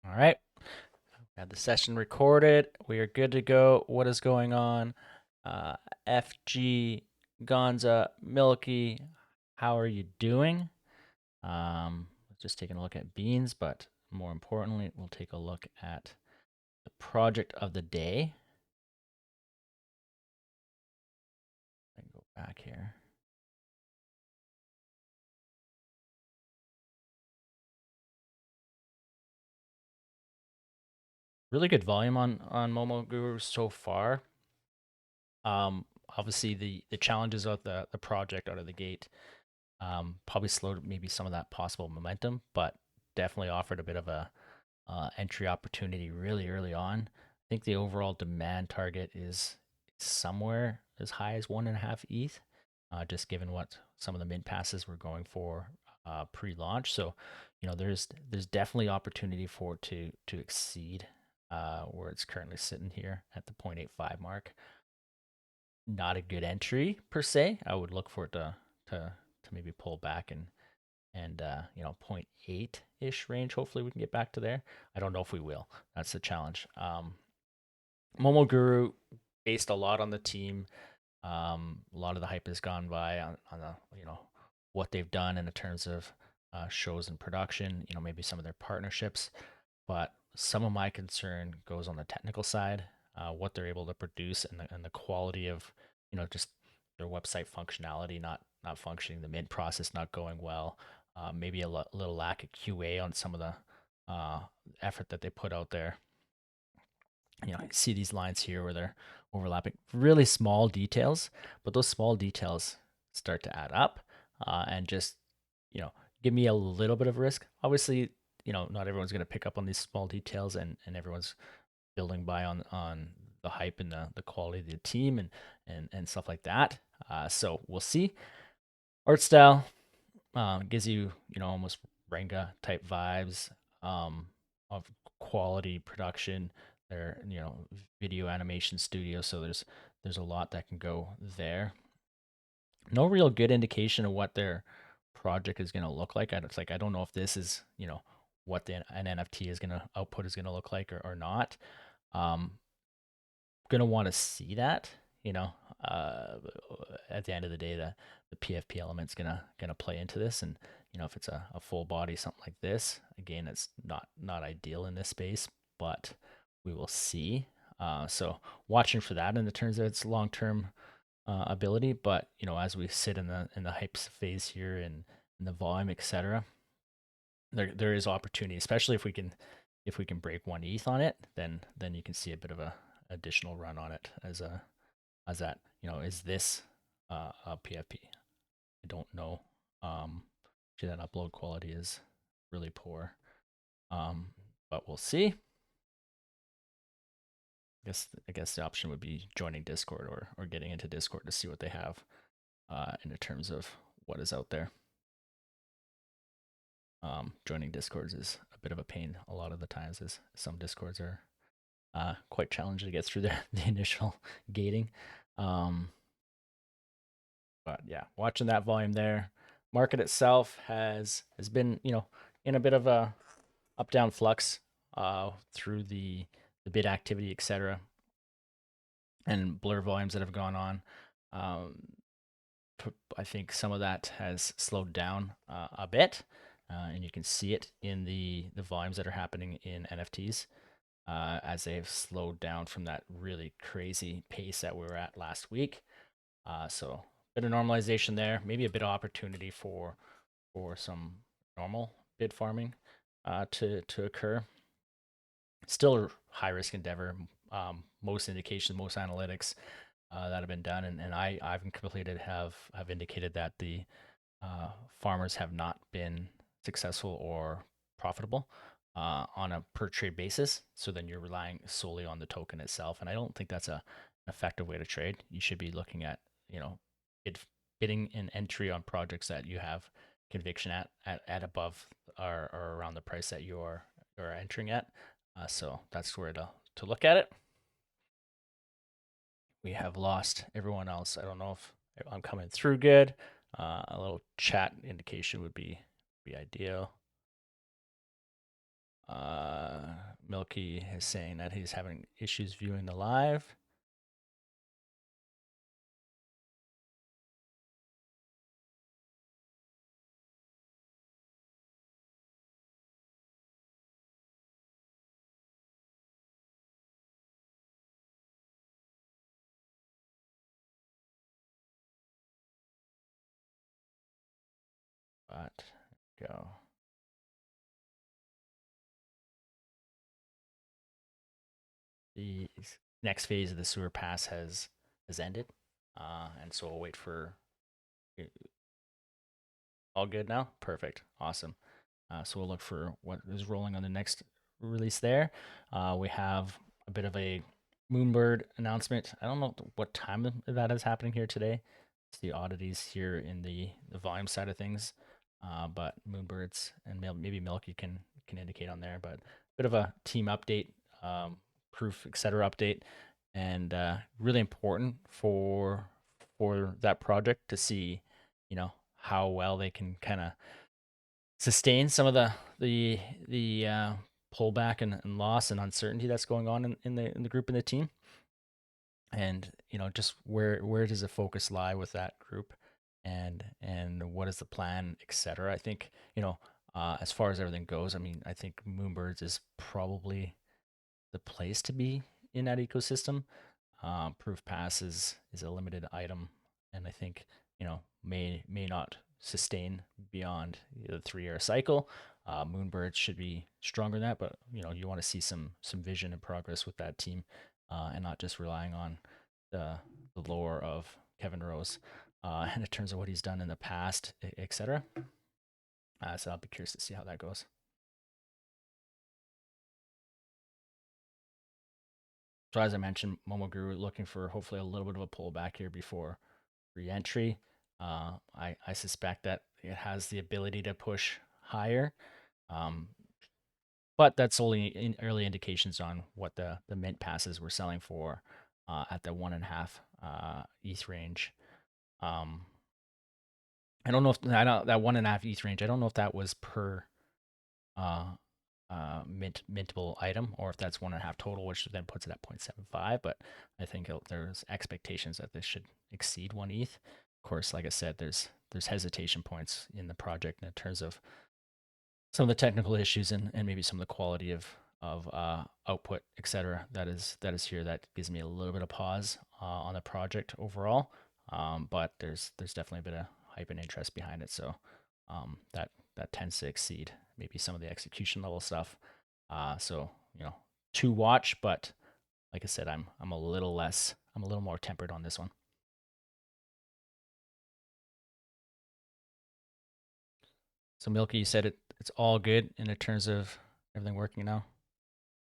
All right. Got the session recorded. We are good to go. What is going on? Uh, FG, Gonza, Milky, how are you doing? Just taking a look at beans, but more importantly, we'll take a look at the project of the day. I can go back here. Really good volume on Momo Guru so far. Obviously the challenges of the project out of the gate probably slowed maybe some of that possible momentum, but definitely offered a bit of a entry opportunity really early on. I think the overall demand target is somewhere as high as 1.5 ETH, just given what some of the mint passes were going for pre-launch. So, there's definitely opportunity for it to exceed where it's currently sitting here at the 0.85 mark. Not a good entry per se. I would look for it to maybe pull back and 0.8 ish range. Hopefully we can get back to there. I don't know if we will. That's the challenge. Momo Guru based a lot on the team. A lot of the hype has gone by on the what they've done in the terms of shows and production. Maybe some of their partnerships, but some of my concern goes on the technical side, what they're able to produce and the quality of just their website functionality not functioning, the mid process not going well, maybe a little lack of QA on some of the effort that they put out there. I see these lines here where they're overlapping, really small details, but those small details start to add up and just, you know, give me a little bit of risk. Obviously, not everyone's going to pick up on these small details and everyone's building by on the hype and the quality of the team and stuff like that. So we'll see. Art style gives you, almost Renga type vibes of quality production. They're, video animation studio, so there's a lot that can go there. No real good indication of what their project is going to look like. It's like I don't know if this is, what an NFT is going to output is going to look like or not. Um, gonna want to see that, you know. Uh, at the end of the day, the PFP element's gonna play into this, and if it's a full body something like this, again, it's not ideal in this space, but we will see. So watching for that in the terms of its long term ability, but as we sit in the hype phase here and in the volume, etc., there is opportunity, especially if we can break 1 ETH on it, then you can see a bit of a additional run on it as that, is this a PFP? I don't know. See, that upload quality is really poor. Um, but we'll see. I guess the option would be joining Discord or getting into Discord to see what they have in terms of what is out there. Joining Discords is a bit of a pain a lot of the times, as some Discords are quite challenging to get through the initial gating. Um, but yeah, watching that volume there. Market itself has been, in a bit of a up down flux through the bid activity, etc., and blur volumes that have gone on. Um, I think some of that has slowed down a bit, and you can see it in the volumes that are happening in NFTs as they've slowed down from that really crazy pace that we were at last week. So bit of normalization there, maybe a bit of opportunity for some normal bid farming to occur. Still a high risk endeavor. Most indications, most analytics that have been done, and I've completed have indicated that the farmers have not been successful or profitable on a per trade basis. So then you're relying solely on the token itself, and I don't think that's an effective way to trade. You should be looking at bid, bidding and entry on projects that you have conviction at above or around the price that you're entering at. So that's where to look at it. We have lost everyone else. I don't know if I'm coming through good. A little chat indication would be ideal. Milky is saying that he's having issues viewing the live. But go. The next phase of the sewer pass has ended, and so we'll wait for. All good now. Perfect. Awesome. So we'll look for what is rolling on the next release there. We have a bit of a Moonbird announcement. I don't know what time that is happening here today. It's the oddities here in the volume side of things. But Moonbirds and maybe Milky can indicate on there. But a bit of a team update, proof, etc. update, and really important for that project to see, how well they can kind of sustain some of the pullback and loss and uncertainty that's going on in the group and the team, and just where does the focus lie with that group, and what is the plan, etc. I think as far as everything goes, I mean, I think Moonbirds is probably the place to be in that ecosystem. Proof Pass is a limited item, and I think may not sustain beyond the 3 year cycle. Moonbirds should be stronger than that, but you want to see some vision and progress with that team, and not just relying on the lore of Kevin Rose, and in terms of what he's done in the past, etc. So I'll be curious to see how that goes. So as I mentioned, Momoguru looking for hopefully a little bit of a pullback here before re-entry. I suspect that it has the ability to push higher, um, but that's only in early indications on what the mint passes were selling for at the 1.5 ETH range. Um, I don't know if that 1.5 ETH range. I don't know if that was per uh, mintable item, or if that's 1.5 total, which then puts it at 0.75. But I think there's expectations that this should exceed 1 ETH. Of course, like I said, there's hesitation points in the project in terms of some of the technical issues and maybe some of the quality of output, etc. That is here. That gives me a little bit of pause on the project overall. But there's definitely a bit of hype and interest behind it. So that tends to exceed maybe some of the execution level stuff. So to watch, but like I said, I'm a little less, I'm a little more tempered on this one. So Milky, you said it's all good in terms of everything working now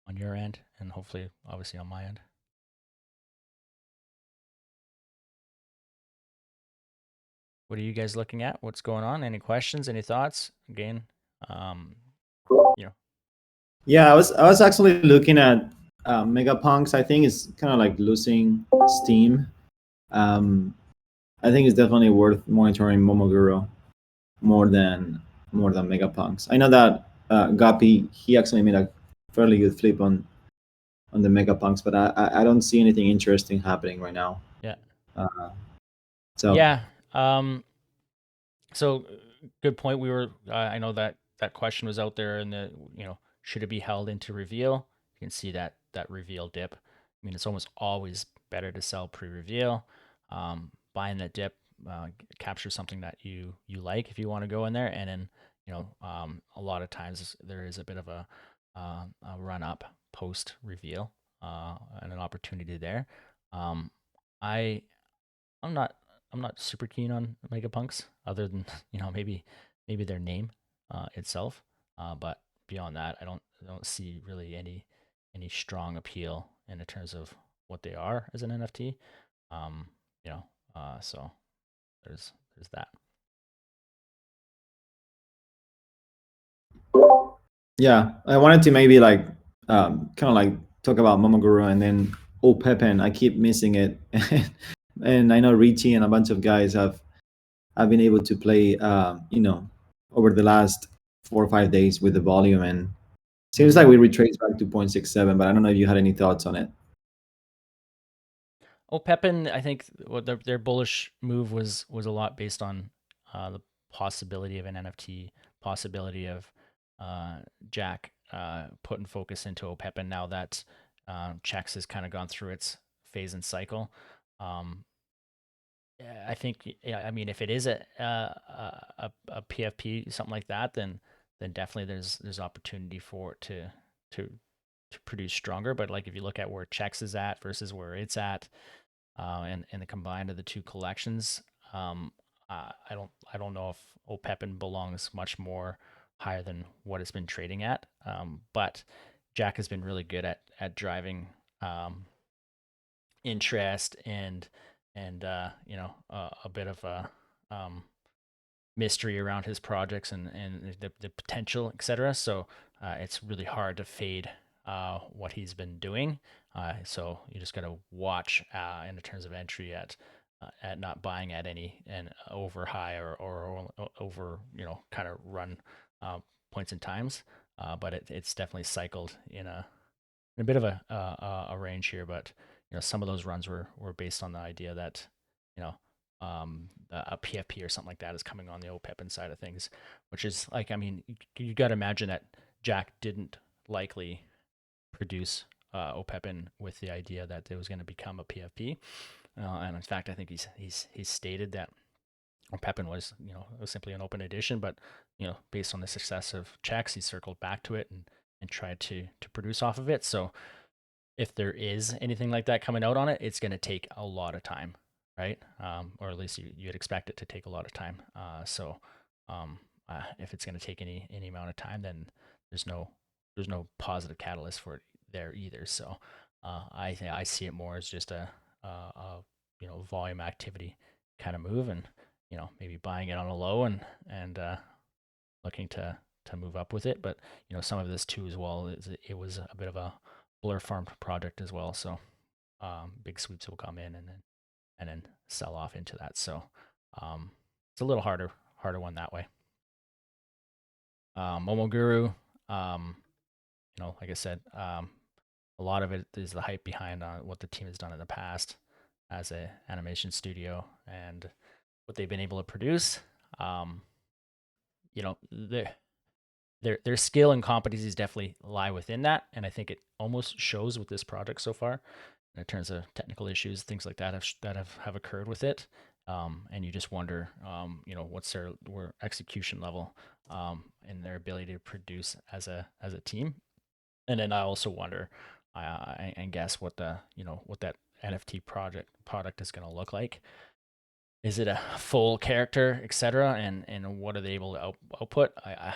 on your end, and hopefully, obviously, on my end. What are you guys looking at? What's going on? Any questions? Any thoughts? Again, um, you know, Yeah, I was actually looking at Megapunks. I think it's kind of like losing steam. Um, I think it's definitely worth monitoring Momoguro more than Megapunks. I know that Guppy, he actually made a fairly good flip on the Megapunks, but I don't see anything interesting happening right now. yeah, Uh, so yeah. So good point. I know that question was out there, and should it be held into reveal? You can see that reveal dip. I mean, it's almost always better to sell pre-reveal. Buying that dip, capture something that you like if you want to go in there, and then a lot of times there is a bit of a run up post reveal, and an opportunity there. Um, I I'm not I'm not super keen on Megapunks, other than maybe their name itself. But beyond that, I don't see really any strong appeal in terms of what they are as an NFT. Um, so there's that. yeah, I wanted to maybe like kind of like talk about Momoguro and then Pepen. I keep missing it, and I know Richie and a bunch of guys have been able to play over the last 4 or 5 days with the volume, and Seems like Mm-hmm. we retraced back to 0.67, but I don't know if you had any thoughts on it. Oh, Pepin, I think what their bullish move was a lot based on the possibility of an NFT, possibility of uh, Jack putting focus into OPEPin now that Chex has kind of gone through its phase and cycle. Um, yeah, I think, yeah, I mean, if it is a PFP, something like that, then definitely there's opportunity for it to to produce stronger. But like if you look at where Chex is at versus where it's at, and the combined of the two collections, um, I don't know if OPEPin belongs much more higher than what it's been trading at. But Jack has been really good at driving interest and a bit of a mystery around his projects and the potential, etc. So it's really hard to fade what he's been doing. So you just got to watch in terms of entry at not buying at any and over high or over kind of run uh, points and times. But it's definitely cycled in a bit of a range here, but some of those runs were based on the idea that you know a PFP or something like that is coming on the OPEP side of things, which is like, I mean, you got to imagine that Jack didn't likely produce OPEP with the idea that it was going to become a PFP, and in fact, I think he's stated that OPEP was was simply an open edition, but based on the success of checks, he circled back to it and tried to produce off of it. So if there is anything like that coming out on it, it's going to take a lot of time, right? Or at least you'd expect it to take a lot of time. If it's going to take any amount of time, then there's no there's no positive catalyst for it there either. So I see it more as just a volume activity kind of move, and maybe buying it on a low and looking to move up with it. But some of this too as well is it was a bit of a blur farm project as well. So big sweeps will come in and then sell off into that. So it's a little harder one that way. Momoguru, um, like I said, a lot of it is the hype behind what the team has done in the past as a animation studio and what they've been able to produce. Um, their skill and competencies definitely lie within that, and I think it almost shows with this project so far in terms of technical issues, things like that have occurred with it. And you just wonder, what's their execution level and their ability to produce as a team. And then I also wonder, and guess what what that NFT product is going to look like. Is it a full character, etc., and what are they able to output? I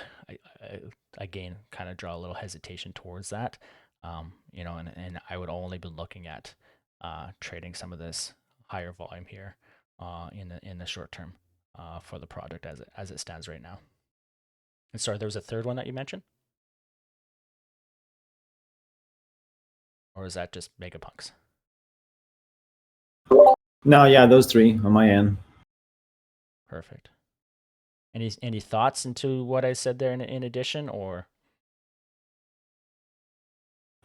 again kind of draw a little hesitation towards that, and I would only be looking at trading some of this higher volume here in the short term for the product as it stands right now. And sorry, there was a third one that you mentioned, or is that just Megapunks? No, yeah, those three on my end. Perfect. Any thoughts into what I said there in addition, or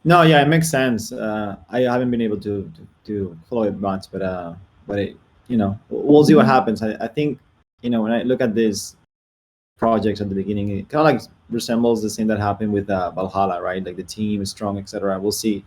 No, yeah, it makes sense. I haven't been able to follow it much, but it, we'll see what happens. I think when I look at these projects at the beginning, it kind of like resembles the same that happened with Valhalla, right? Like the team is strong, etc. We'll see.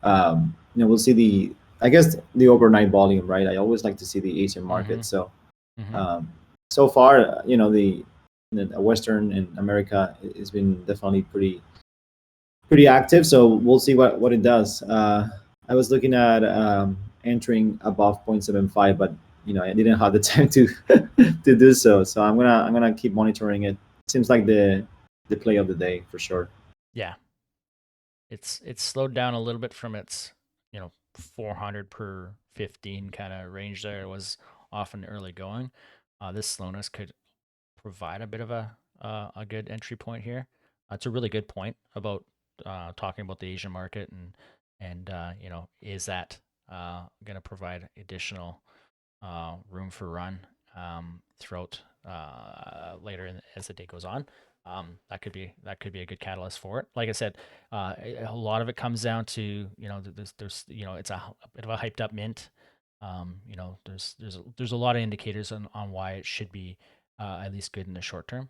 We'll see the I guess the overnight volume, right? I always like to see the Asian mm-hmm, market. So mm-hmm. um, so far, the Western and America has been definitely pretty active. So we'll see what it does. I was looking at entering above 0.75, but I didn't have the time to to do so. So I'm gonna keep monitoring it. Seems like the play of the day for sure. Yeah, it's slowed down a little bit from its 400 per 15 kind of range there. It was often early going. This slowness could provide a bit of a good entry point here. It's a really good point about talking about the Asian market and is that going to provide additional room for run throughout later as the day goes on. That could be a good catalyst for it. Like I said, a lot of it comes down to there's it's a bit of a hyped up mint. There's a lot of indicators on why it should be at least good in the short term.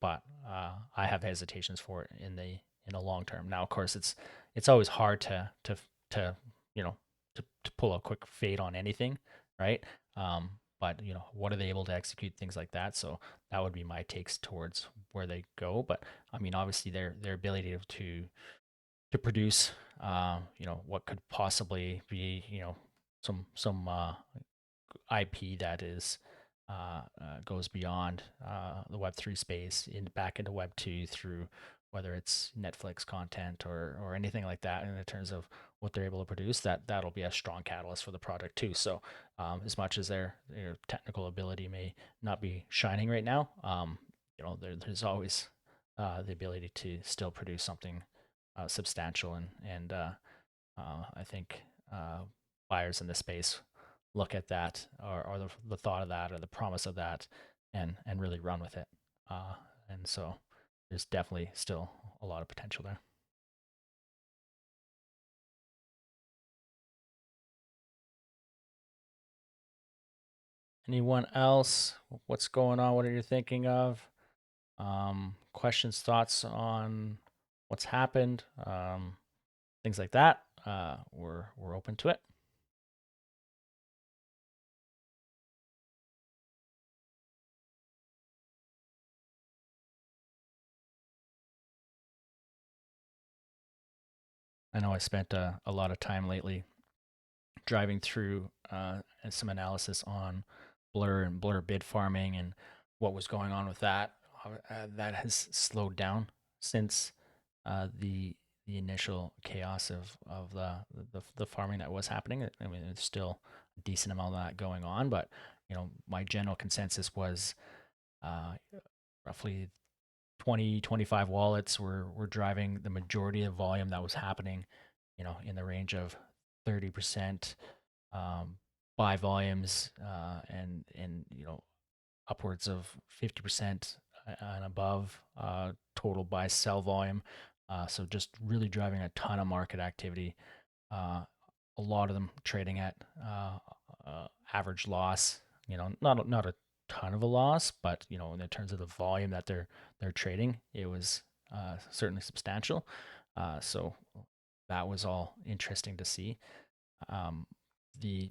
But I have hesitations for it in the long term. Now, of course, it's always hard to you know to pull a quick fade on anything, right? But what are they able to execute things like that? So that would be my takes towards where they go. But I mean, obviously their ability to produce, what could possibly be, some IP that is goes beyond the Web3 space back into Web2 through whether it's Netflix content or anything like that. And in terms of what they're able to produce, that'll be a strong catalyst for the product too. So as much as their technical ability may not be shining right now, there's always the ability to still produce something substantial and I think buyers in the space look at that or the thought of that or the promise of that and really run with it. And so there's definitely still a lot of potential there. Anyone else? What's going on? What are you thinking of? Questions, thoughts on what's happened, things like that. We're open to it. I know I spent a lot of time lately driving through some analysis on Blur and Blur bid farming and what was going on with that. That has slowed down since the initial chaos of the farming that was happening. I mean, there's still a decent amount of that going on, but my general consensus was uh, roughly 20-25 wallets were driving the majority of volume that was happening, in the range of 30% buy volumes and upwards of 50% and above total buy sell volume. So just really driving a ton of market activity. A lot of them trading at average loss. Not a ton of a loss, but in terms of the volume that they're trading, it was certainly substantial. So that was all interesting to see. Um, the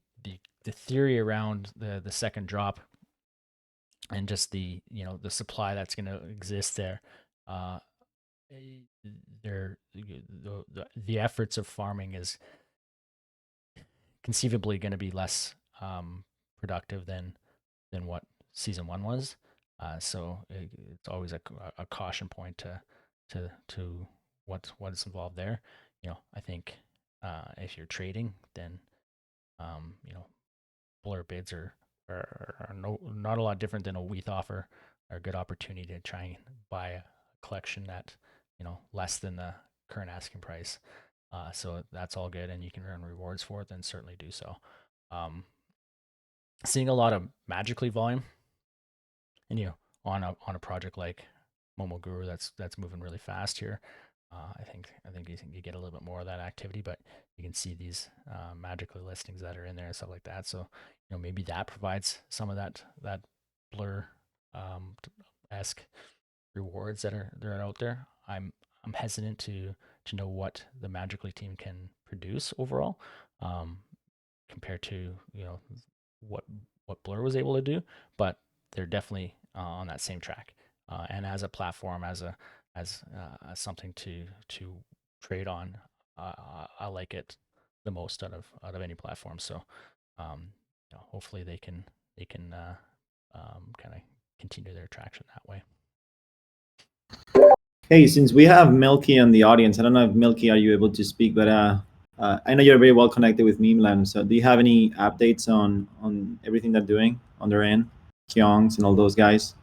theory around the second drop and just the supply that's going to exist there. Uh, the efforts of farming is conceivably going to be less productive than what season one was. So it's always a caution point to what's involved there. I think if you're trading, then Blur bids are not a lot different than a WETH offer, are a good opportunity to try and buy a collection at less than the current asking price. So that's all good, and you can earn rewards for it. Then certainly do so. Um, Seeing a lot of magically volume, and on a project like Momoguru that's moving really fast here. I think you get a little bit more of that activity, but you can see these magically listings that are in there and stuff like that. So maybe that provides some of that Blur esque rewards that are out there. I'm hesitant to know what the Magically team can produce overall, um, compared to what what Blur was able to do, but they're definitely on that same track. And as a platform, as something to trade on, I like it the most out of any platform. So hopefully they can kind of continue their traction that way. Hey, since we have Milky in the audience, I don't know if Milky, are you able to speak? But I know you're very well connected with Memeland. So do you have any updates on everything they're doing on their end, Kyongs and all those guys?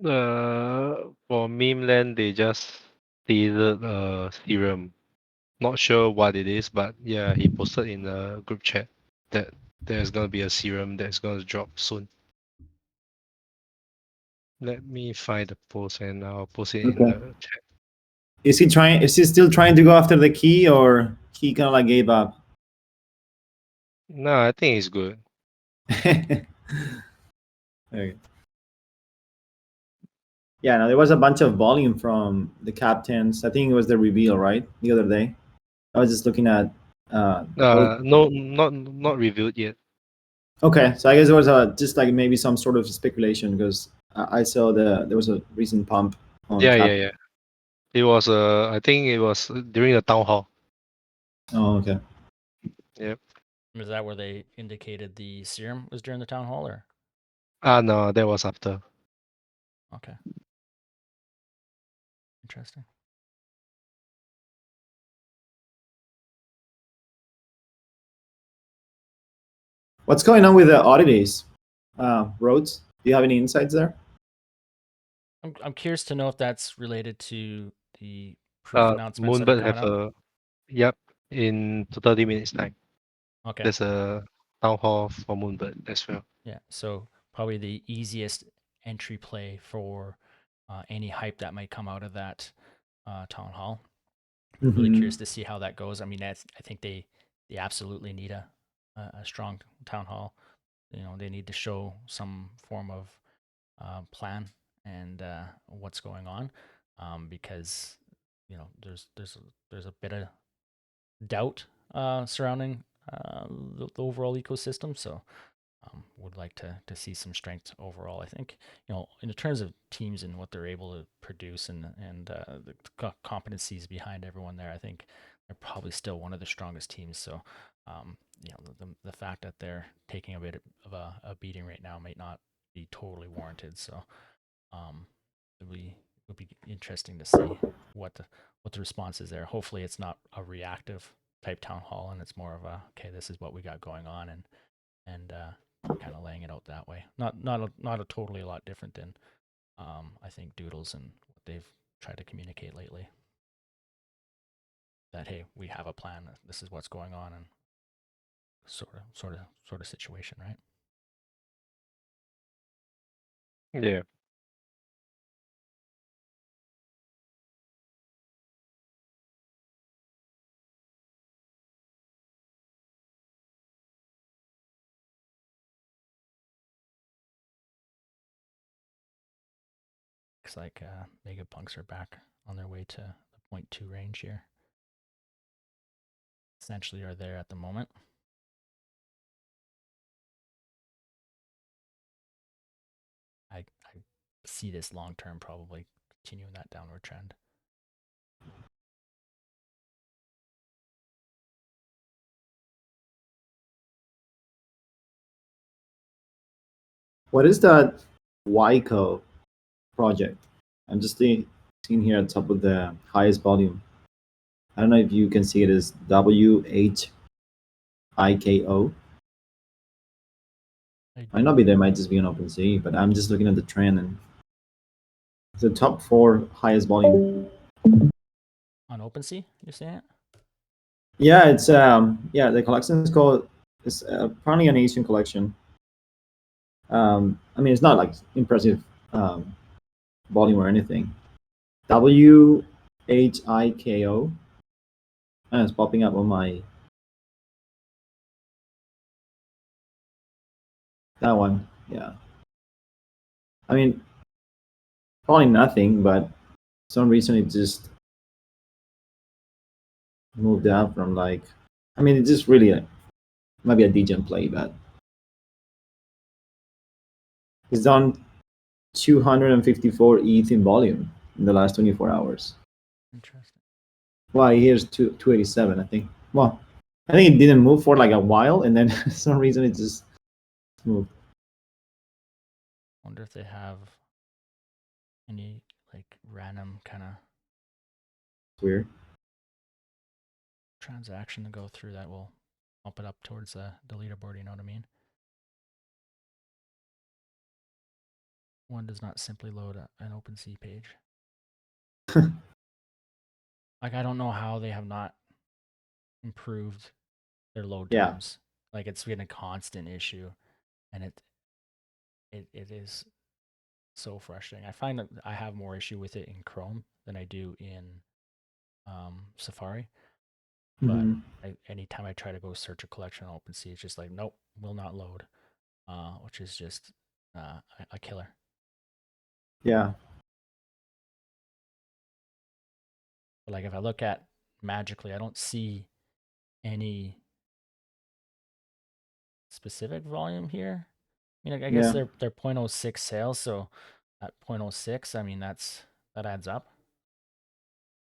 For Memeland, they just teased a serum. Not sure what it is, but yeah, he posted in the group chat that there's gonna be a serum that's gonna drop soon. Let me find the post and I'll post it in Okay. the chat. Is he trying? Is he still trying to go after the key, or he kind of like gave up? No, I think it's good. Okay. Yeah, no, there was a bunch of volume from the captains. I think it was the reveal, right? The other day. I was just looking at both. No, not reviewed yet. Okay, so I guess there was just like maybe some sort of speculation because I saw there was a recent pump on Yeah, yeah, cap. yeah. It was I think it was during the town hall. Oh, okay. Yep. Is that where they indicated the serum was during the town hall, or Ah, no, that was after. okay, interesting. What's going on with the oddities? Roads? Do you have any insights there? I'm curious to know if that's related to the proof announcements that are Moonbird coming have out. a yep in 30 minutes time. Okay. There's a town hall for Moonbird as well. Yeah. So probably the easiest entry play for any hype that might come out of that town hall. Really Mm-hmm. curious to see how that goes. I mean, I think they absolutely need a strong town hall. You know, they need to show some form of plan and what's going on, because you know there's a bit of doubt surrounding the overall ecosystem. So would like to see some strength overall. I think you know in terms of teams and what they're able to produce and the competencies behind everyone there. I think they're probably still one of the strongest teams. So you know the fact that they're taking a bit of a beating right now might not be totally warranted. So um, it would be interesting to see what the response is there. Hopefully, it's not a reactive type town hall, and it's more of a okay, this is what we got going on, and kind of laying it out that way. Not a totally a lot different than I think Doodles and what they've tried to communicate lately. That hey, we have a plan. This is what's going on, and sort of situation, right? Yeah. Looks like Mega Punks are back on their way to the point 2 range here. Essentially, are there at the moment. I see this long term probably continuing that downward trend. What is that YCO project? I'm just seeing here at the top of the highest volume. I don't know if you can see it as WHIKO. I Might not be there, might just be on OpenSea, but I'm just looking at the trend and it's the top four highest volume. on OpenSea, you're saying it? Yeah, it's the collection is called it's apparently an Asian collection. I mean it's not like impressive volume or anything. WHIKO. And it's popping up on my that one. Yeah. I mean probably nothing, but for some reason it just moved up from like I mean it's just really might be a degen play, but it's done 254 ETH in volume in the last 24 hours. Interesting. Well, here's 287, I think. Well, I think it didn't move for like a while, and then for some reason it just moved. Wonder if they have any like random kind of Weird. transaction to go through that will bump it up towards the leaderboard. You know what I mean? One does not simply load an OpenSea page. Like I don't know how they have not improved their load Yeah. times. Like it's been a constant issue, and it is so frustrating. I find that I have more issue with it in Chrome than I do in Safari. But Mhm. anytime I try to go search a collection on OpenSea, it's just like, nope, will not load, which is just a killer. Yeah. But like if I look at magically, I don't see any specific volume here. I mean, I guess Yeah. they're 0.06 sales, so at 0.06, I mean that adds up.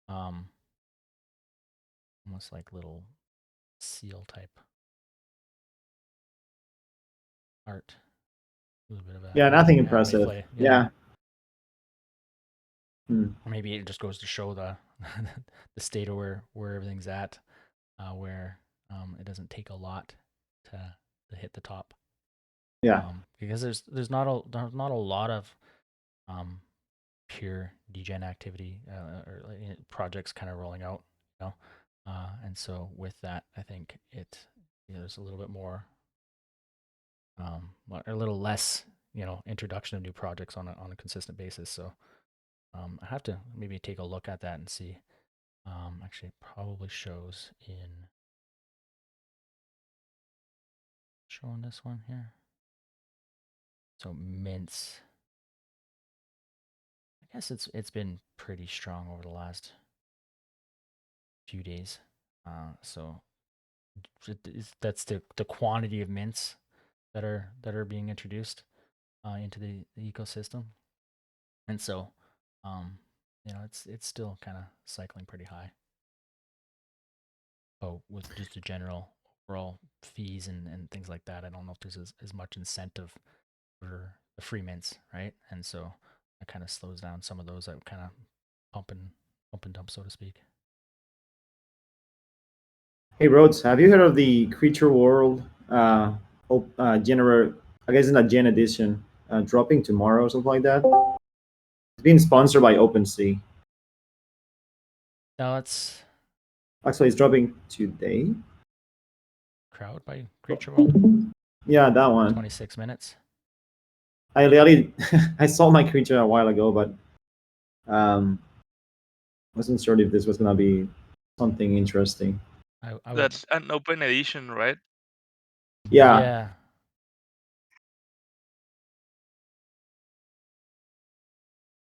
Um, almost like little seal type art. A little bit of a Yeah. Nothing anime impressive. play, yeah. Yeah. Hmm. Or maybe it just goes to show the the state of where everything's at, where it doesn't take a lot to hit the top. Yeah. Because there's not a lot of um, pure degen activity or projects kind of rolling out, you know. And so with that, I think there's a little bit more, a little less, introduction of new projects on a consistent basis. So I have to maybe take a look at that and see. Actually, it probably shows in showing this one here. So mints. I guess it's been pretty strong over the last few days. So that's the quantity of mints that are being introduced into the ecosystem, and so it's still kind of cycling pretty high. But with just the general overall fees and things like that, I don't know if there's as much incentive for the free mints, right? And so it kind of slows down some of those that kind of pump and dump, so to speak. Hey, Rhodes, have you heard of the Creature World January? I guess it's not Gen Edition, dropping tomorrow or something like that. It's being sponsored by OpenSea. Now it's Actually, it's dropping today. Crowd by Creature World, Yeah, that one. 26 minutes. I really, I saw my creature a while ago, but wasn't sure if this was gonna be something interesting. I would, That's an open edition, right? Yeah, yeah.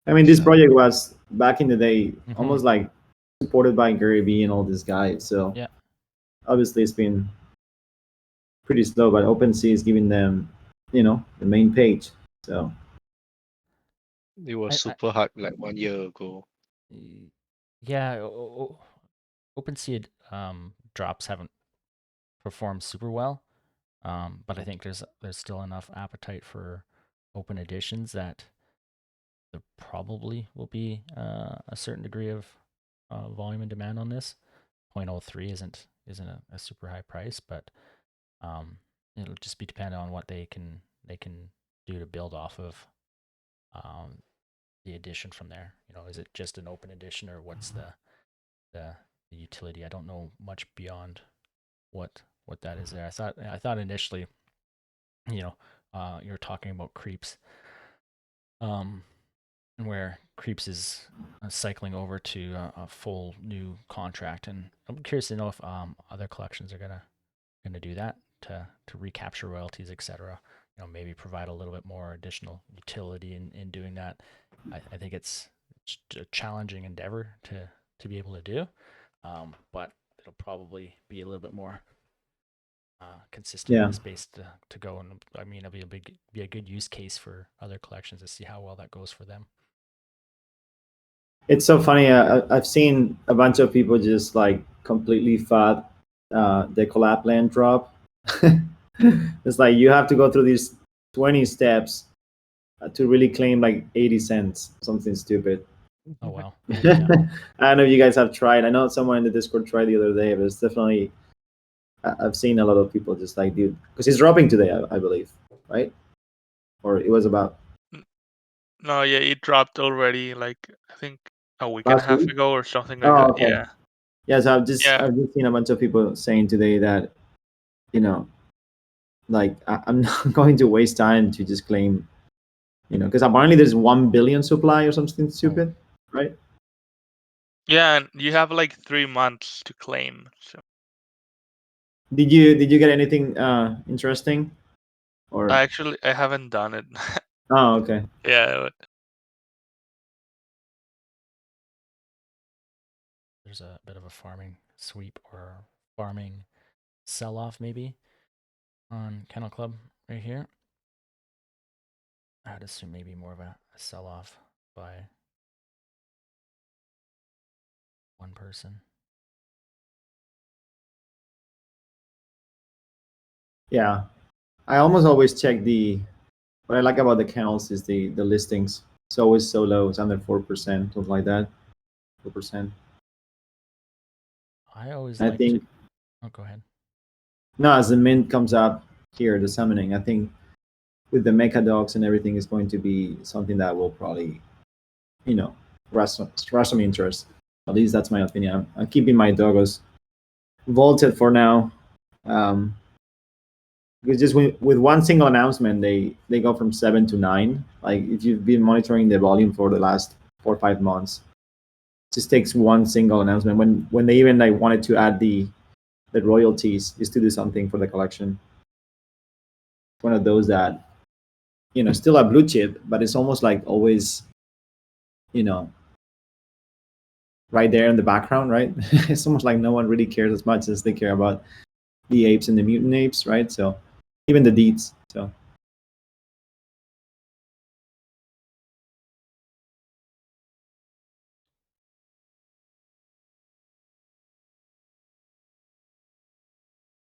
I mean, this So, project was back in the day, mhm, almost like supported by Gary Vee and all these guys. So yeah. obviously, it's been pretty slow, but OpenSea is giving them, the main page. So It was I super hard like 1 year ago. yeah. OpenSea drops haven't performed super well, but I think there's still enough appetite for open editions that there probably will be a certain degree of volume and demand on this. 0.03 isn't a super high price, but um, it'll just be dependent on what they can do to build off of um, the edition from there. Is it just an open edition or what's the, the utility? I don't know much beyond what that is there. I thought initially, you're talking about creeps, um, and where creeps is cycling over to a full new contract, and I'm curious to know if other collections are gonna do that to recapture royalties, etc. Maybe provide a little bit more additional utility in doing that. I think it's a challenging endeavor to be able to do, but it'll probably be a little bit more consistent in yeah, the space to go. And I mean, it'll be a good use case for other collections to see how well that goes for them. it's so funny. I've seen a bunch of people just like completely fat the collab land drop. It's like you have to go through these 20 steps to really claim like 80 cents, something stupid. Oh wow, I yeah, don't know if you guys have tried. I know someone in the Discord tried the other day, but it's definitely, I've seen a lot of people just like, dude, because it's dropping today, I believe, right? Or it was about No, yeah, it dropped already, like I think a week and a last half week. ago or something like Oh, that. okay. Yeah, Yes, yeah. I've just seen a bunch of people saying today that, you know, like I'm not going to waste time to just claim, because apparently there's 1 billion supply or something stupid, right? Yeah, and you have like 3 months to claim. So Did you get anything interesting? Or I haven't done it. oh, okay. Yeah, There's a bit of a farming sweep or farming sell off maybe on Kennel Club right here. I'd assume maybe more of a sell off by one person. Yeah, I almost always check the. What I like about the kennels is the listings. It's always so low. It's under 4%, something like that. 4%. I always I like to. think Oh, go ahead. no, as the mint comes up here, the summoning, I think with the mecha dogs and everything is going to be something that will probably, rush some interest. At least that's my opinion. I'm keeping my doggos vaulted for now. Um, because just with one single announcement, they go from 7 to 9. Like if you've been monitoring the volume for the last 4 or 5 months, it just takes one single announcement. When they even like wanted to add the royalties just to do something for the collection. It's one of those that still a blue chip, but it's almost like always you know right there in the background, right? It's almost like no one really cares as much as they care about the apes and the mutant apes, right? So even the deeds. So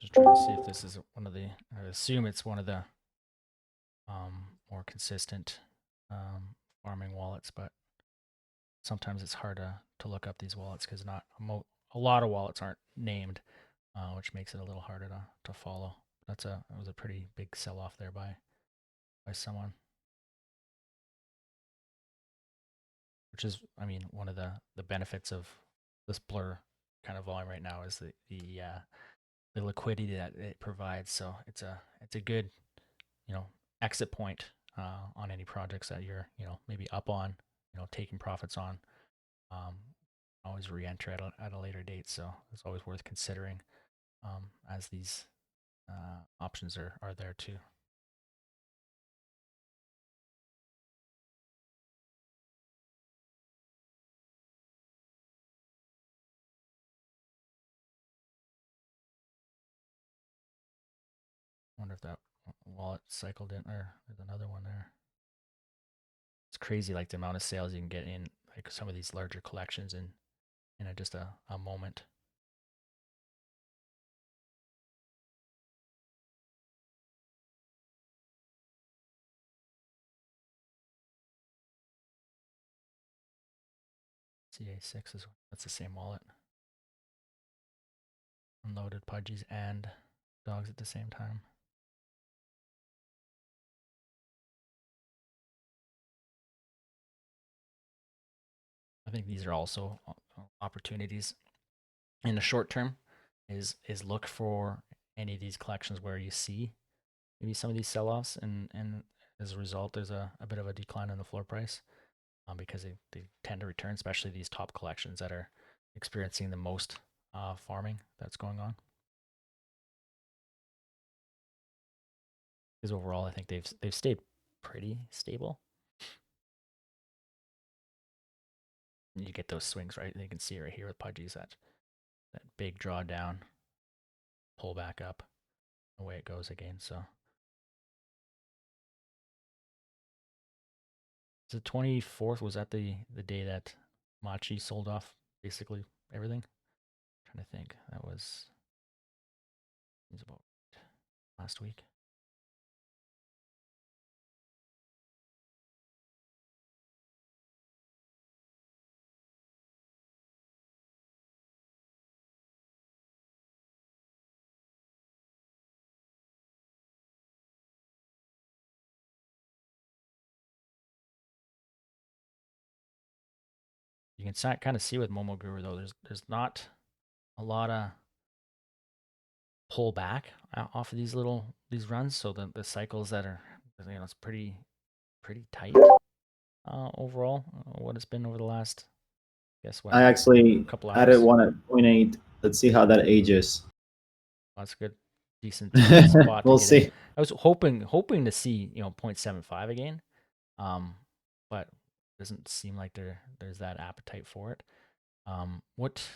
Just trying to see if this is one of the. I assume it's one of the more consistent farming wallets, but sometimes it's hard to look up these wallets because not a lot of wallets aren't named, which makes it a little harder to follow. That was a pretty big sell off there by someone, which is, I mean, one of the benefits of this blur kind of volume right now is the liquidity that it provides. So it's a good exit point on any projects that you're maybe up on, taking profits on. Um, always re-enter at a later date, so it's always worth considering as these options are there too. Wonder if that wallet cycled in, or there's another one there. It's crazy, like the amount of sales you can get in like some of these larger collections in just a moment. CA6 that's the same wallet. Unloaded pudgies and dogs at the same time. I think these are also opportunities in the short term. Is look for any of these collections where you see maybe some of these sell-offs, and as a result, there's a bit of a decline in the floor price because they tend to return, especially these top collections that are experiencing the most farming that's going on. Because overall, I think they've stayed pretty stable. You get those swings, right? You can see right here with pudgies that big drawdown, pull back up, away it goes again. So the 24th, was that the day that Machi sold off basically everything? I'm trying to think. That was about last week. You can kind of see with Momoguru though, there's not a lot of pull back off of these runs. So the cycles that are, it's pretty pretty tight overall. What it's been over the last, guess what, I actually couple added hours. one at 0.8. Let's see how that ages. That's good, decent spot to We'll get in. see. I was hoping to see 0.75 again, but doesn't seem like there's that appetite for it. What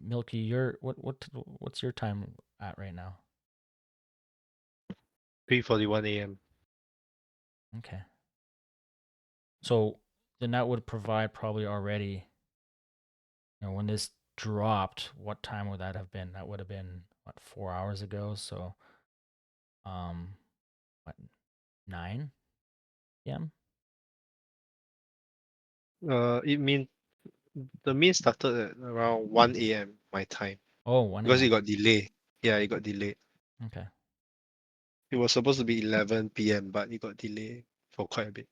Milky, what's your time at right now? 3:41 a.m. Okay. So then that would provide probably already, when this dropped, what time would that have been? That would have been what, 4 hours ago. So, what, 9 p.m. It mean the mean started at around 1 a.m. my time Oh, 1 because it a.m. got delayed. Yeah, it got delayed. Okay. It was supposed to be 11 p.m., but it got delayed for quite a bit.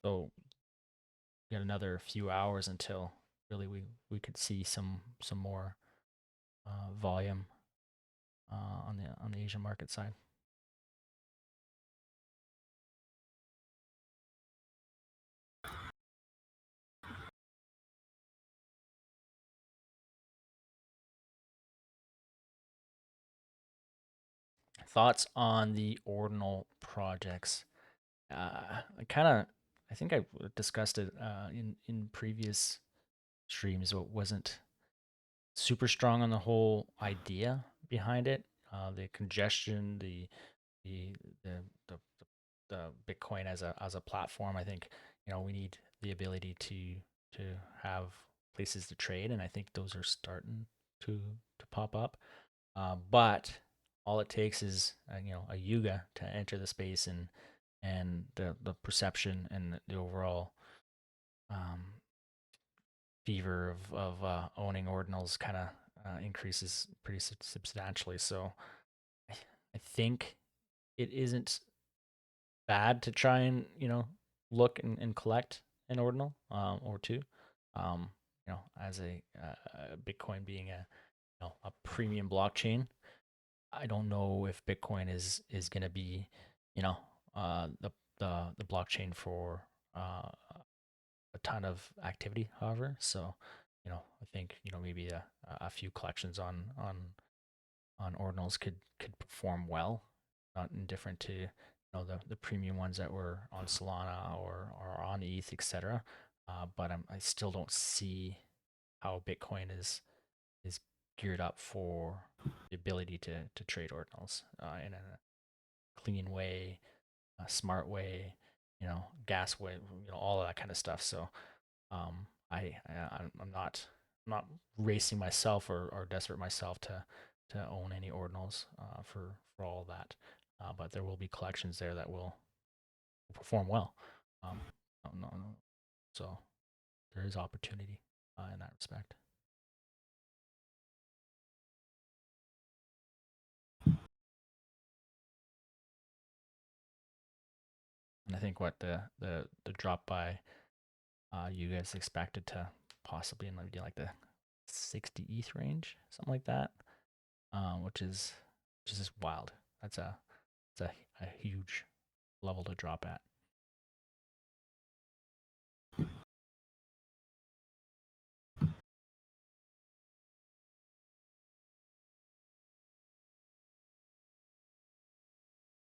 So get another few hours until really we could see some more volume on the Asian market side. Thoughts on the ordinal projects? I think I discussed it in previous streams. So it wasn't super strong on the whole idea behind it, the congestion, the the the, the Bitcoin as a platform. I think we need the ability to have places to trade, and I think those are starting to pop up. But all it takes is a Yuga to enter the space, and the perception and the overall um, fever of owning ordinals kind of increases pretty substantially. So I think it isn't bad to try and look and collect an ordinal or two. As a Bitcoin being a premium blockchain, I don't know if Bitcoin is going to be, you know, the the blockchain for a ton of activity. However, so I think maybe a few collections on ordinals could perform well, not indifferent to the premium ones that were on Solana or on ETH, etc. But I still don't see how Bitcoin is geared up for the ability to trade ordinals in a clean way, a smart way, gas way, all of that kind of stuff. So I'm not racing myself or desperate myself to own any ordinals for all of that. But there will be collections there that will perform well. No. So there is opportunity in that respect. And I think what the drop by you guys expected to possibly in maybe like the 60 ETH range, something like that, which is just wild. That's a huge level to drop at.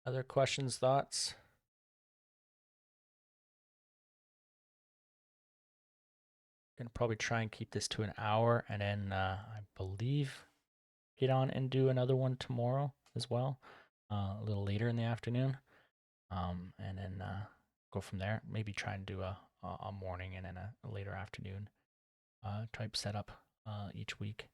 Other questions, thoughts? Gonna probably try and keep this to an hour, and then I believe get on and do another one tomorrow as well, a little later in the afternoon, and then go from there. Maybe try and do a morning and then a later afternoon type setup each week.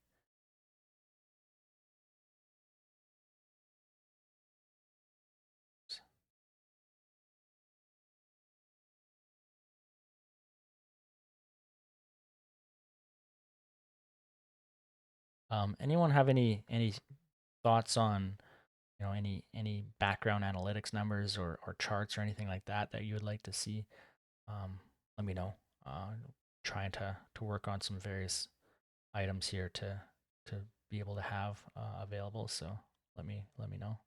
Anyone have any thoughts on any background analytics numbers or charts or anything like that you would like to see? Let me know. Trying to work on some various items here to be able to have available. So let me know.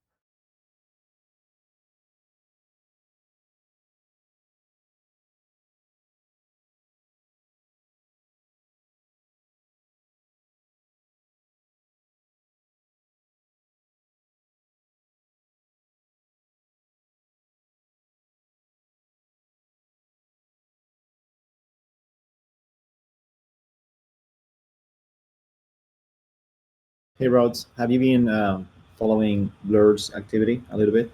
Hey, Rods, have you been following Blur's activity a little bit,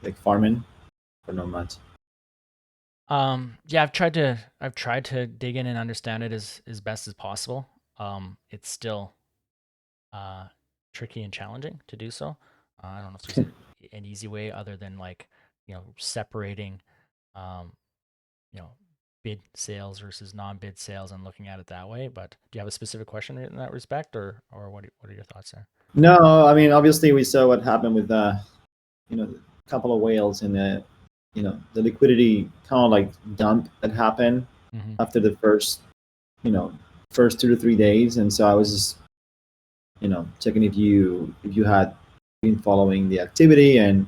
like farming, or not much? Yeah, I've tried to dig in and understand it as best as possible. It's still uh, tricky and challenging to do so. I don't know if there's an easy way other than like separating, um, you know, bid sales versus non-bid sales and looking at it that way. But do you have a specific question in that respect, or what are your thoughts there? No, I mean obviously we saw what happened with a couple of whales and the liquidity kind of like dump that happened Mm-hmm. after the you know first 2 to 3 days, and so I was just checking if you had been following the activity, and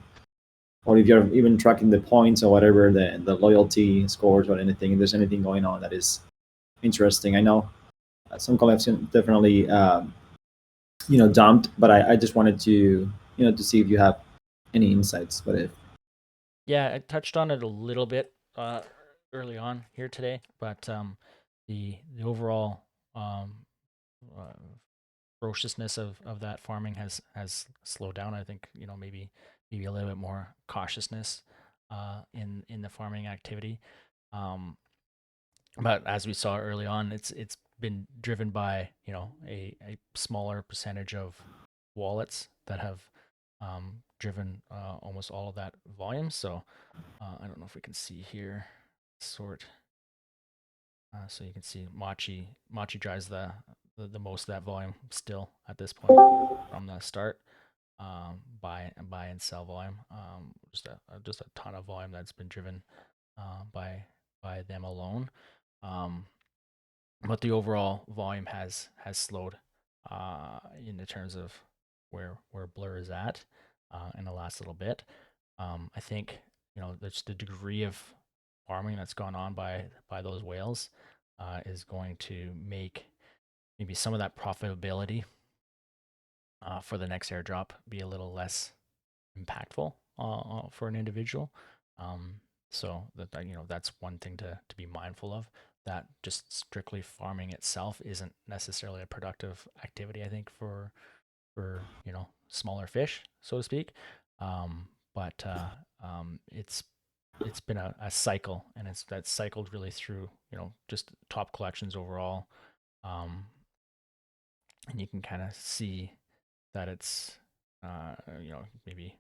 or if you're even tracking the points or whatever, the loyalty scores or anything, if there's anything going on that is interesting. I know some collections definitely dumped, but I just wanted to see if you have any insights. But if Yeah, I touched on it a little bit early on here today, but the overall um, uh, ferociousness of that farming has slowed down. I think maybe a little bit more cautiousness in the farming activity. Um, but as we saw early on, it's been driven by a smaller percentage of wallets that have driven almost all of that volume. So I don't know if we can see here sort. So you can see Machi drives the most of that volume still at this point from the start. Buy and sell volume. Just a ton of volume that's been driven by them alone. Um, but the overall volume has slowed in the terms of where Blur is at in the last little bit. I think there's the degree of farming that's gone on by those whales is going to make maybe some of that profitability for the next airdrop be a little less impactful for an individual. Um, so that's one thing to be mindful of. That just strictly farming itself isn't necessarily a productive activity. I think for smaller fish, so to speak. But it's been a cycle, and that's cycled really through just top collections overall. Um, and you can kind of see that it's maybe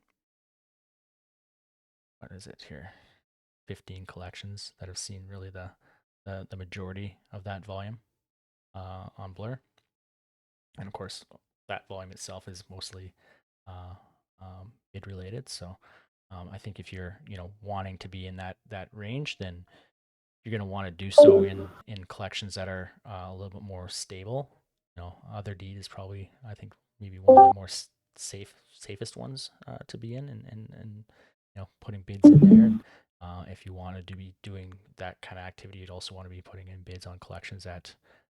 what is it here, 15 collections that have seen really the majority of that volume on Blur, and of course that volume itself is mostly uh, bid related. So I think if you're wanting to be in that range, then you're going to want to do so in collections that are a little bit more stable. Other deed is probably, I think, maybe one of the more safest ones to be in, and putting bids in there. And if you wanted to be doing that kind of activity, you'd also want to be putting in bids on collections that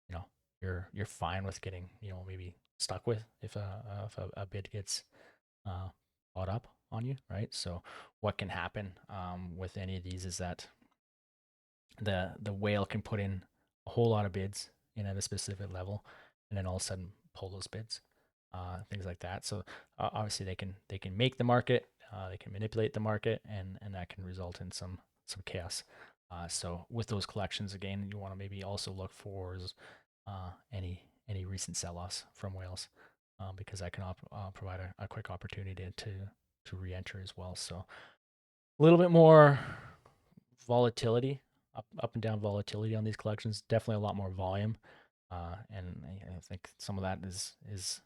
you know you're fine with getting maybe stuck with if a bid gets bought up on you, right? So what can happen with any of these is that the whale can put in a whole lot of bids in at a specific level, and then all of a sudden pull those bids, things like that. So obviously they can make the market, they can manipulate the market, and that can result in some chaos. So with those collections, again, you want to maybe also look for any recent sell-offs from whales, because that can provide a quick opportunity to re-enter as well. So a little bit more volatility, up and down volatility on these collections. Definitely a lot more volume, and I think some of that is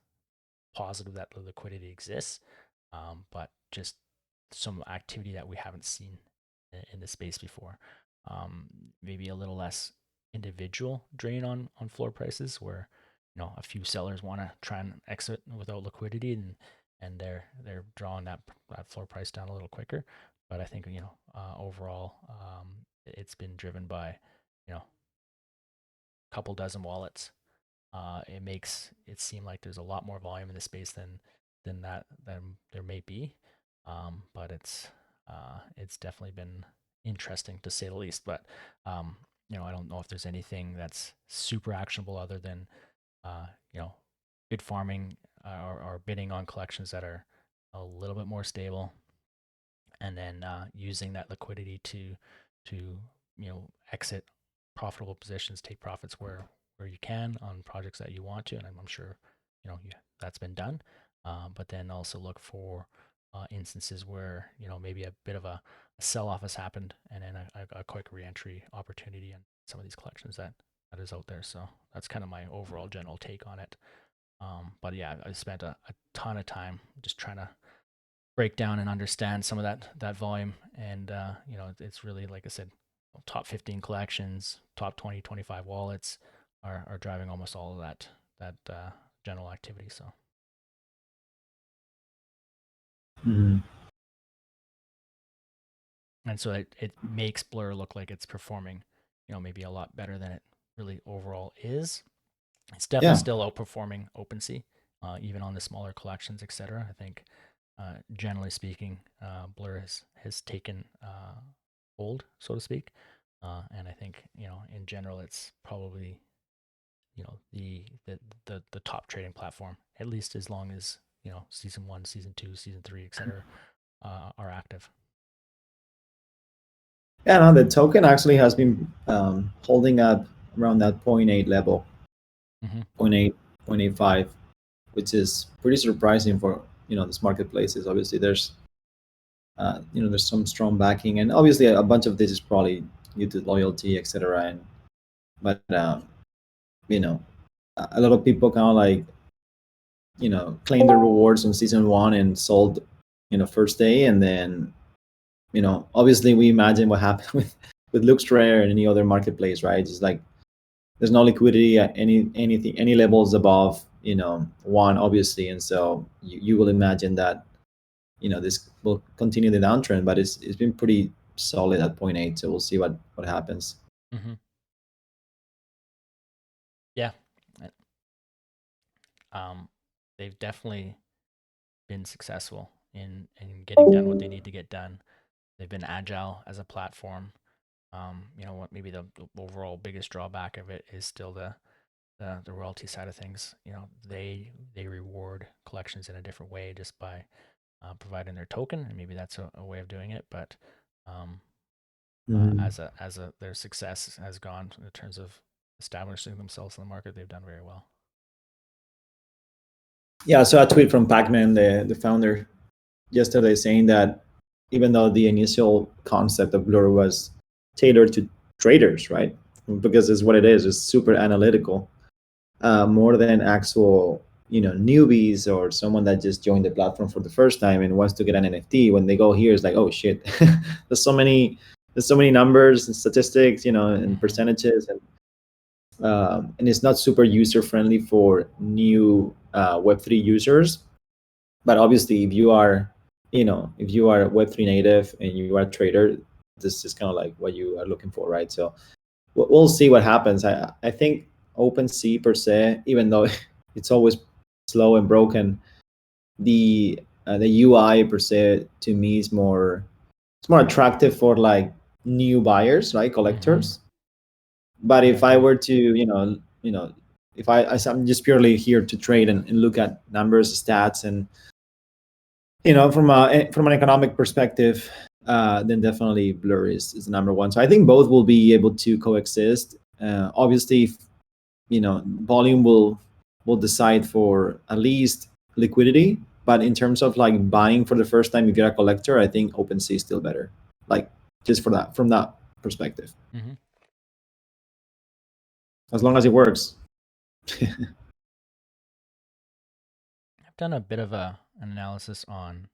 positive that the liquidity exists, but just some activity that we haven't seen in the space before. Maybe a little less individual drain on floor prices, where a few sellers want to try and exit without liquidity, and they're drawing that floor price down a little quicker. But I think overall, it's been driven by a couple dozen wallets. It makes it seem like there's a lot more volume in the space than there may be, but it's definitely been interesting to say the least. But I don't know if there's anything that's super actionable other than uh, you know good farming or bidding on collections that are a little bit more stable, and then using that liquidity to exit profitable positions, take profits where you can on projects that you want to, and I'm sure that's been done. But then also look for instances where maybe a bit of a sell off has happened, and then a quick reentry opportunity in some of these collections that is out there. So that's kind of my overall general take on it. But yeah, I spent a ton of time just trying to break down and understand some of that volume, and it's really, like I said, top 15 collections, top 20, 25 wallets are driving almost all of that general activity. So Mhm. and so it makes Blur look like it's performing, maybe a lot better than it really overall is. It's definitely Yeah. still outperforming OpenSea, even on the smaller collections, etc. I think, generally speaking, Blur has taken hold, so to speak, and I think in general it's probably the top trading platform, at least as long as season 1, season 2, season 3, etc. Are active. Yeah, no, the token actually has been holding up around that zero point 0.8 level, Mm-hmm. 0.8, 0.85, which is pretty surprising for these marketplaces. Obviously, there's some strong backing, and obviously a bunch of this is probably due to loyalty, etc. And but you know, a lot of people kind of like claim the rewards on season 1 and sold first day, and then obviously we imagine what happened with Luxrare and any other marketplace, right? It's like there's no liquidity at any levels above 1, obviously, and so you will imagine that this will continue the downtrend, but it's been pretty solid at point 0.8, so we'll see what happens. Mm-hmm. Yeah. They've definitely been successful in getting done what they need to get done. They've been agile as a platform. What maybe the overall biggest drawback of it is still the royalty side of things. They reward collections in a different way just by providing their token, and maybe that's a way of doing it. But um, Mhm. as their success has gone in terms of establishing themselves in the market, they've done very well. Yeah, I saw a tweet from Pacman, the founder, yesterday, saying that even though the initial concept of Blur was tailored to traders, right? Because it's what it is. It's super analytical, more than actual newbies or someone that just joined the platform for the first time and wants to get an NFT. When they go here, it's like, oh shit, there's so many numbers and statistics, and Mm-hmm. percentages, and it's not super user friendly for new Web3 users. But obviously, if you are Web3 native and you are a trader, this is kind of like what you are looking for, right? So we'll see what happens. I think OpenSea per se, even though it's always slow and broken, the UI per se to me is more attractive for like new buyers, right, Mm-hmm. collectors. But Yeah, I if I agree. were to if I'm just purely here to trade and look at numbers, stats, and from an economic perspective, then definitely Blur is the number one. So I think both will be able to coexist. Obviously, volume will decide for at least liquidity. But in terms of like buying for the first time, if you're a collector, I think OpenSea is still better. Like just for that from that perspective, Mm-hmm. as long as it works. I've done a bit of an analysis on.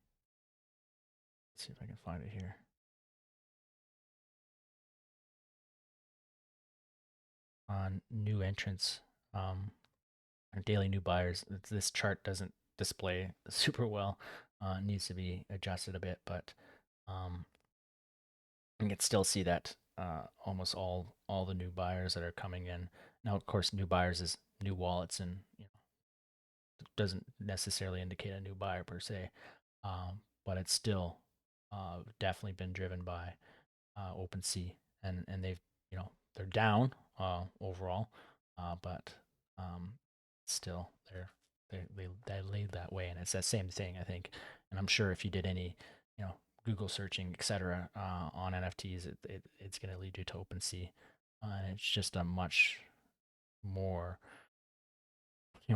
Let's see if I can find it here. On new entrants, or daily new buyers. This chart doesn't display super well. It needs to be adjusted a bit, but um, you can still see that almost all the new buyers that are coming in now. Of course, new buyers is new wallets, and doesn't necessarily indicate a new buyer per se, but it's still definitely been driven by OpenSea, and they've they're down overall, but still they're they laid that way, and it's that same thing, I think. And I'm sure if you did any, Google searching, etc., on NFTs, it's going to lead you to OpenSea, and it's just a much more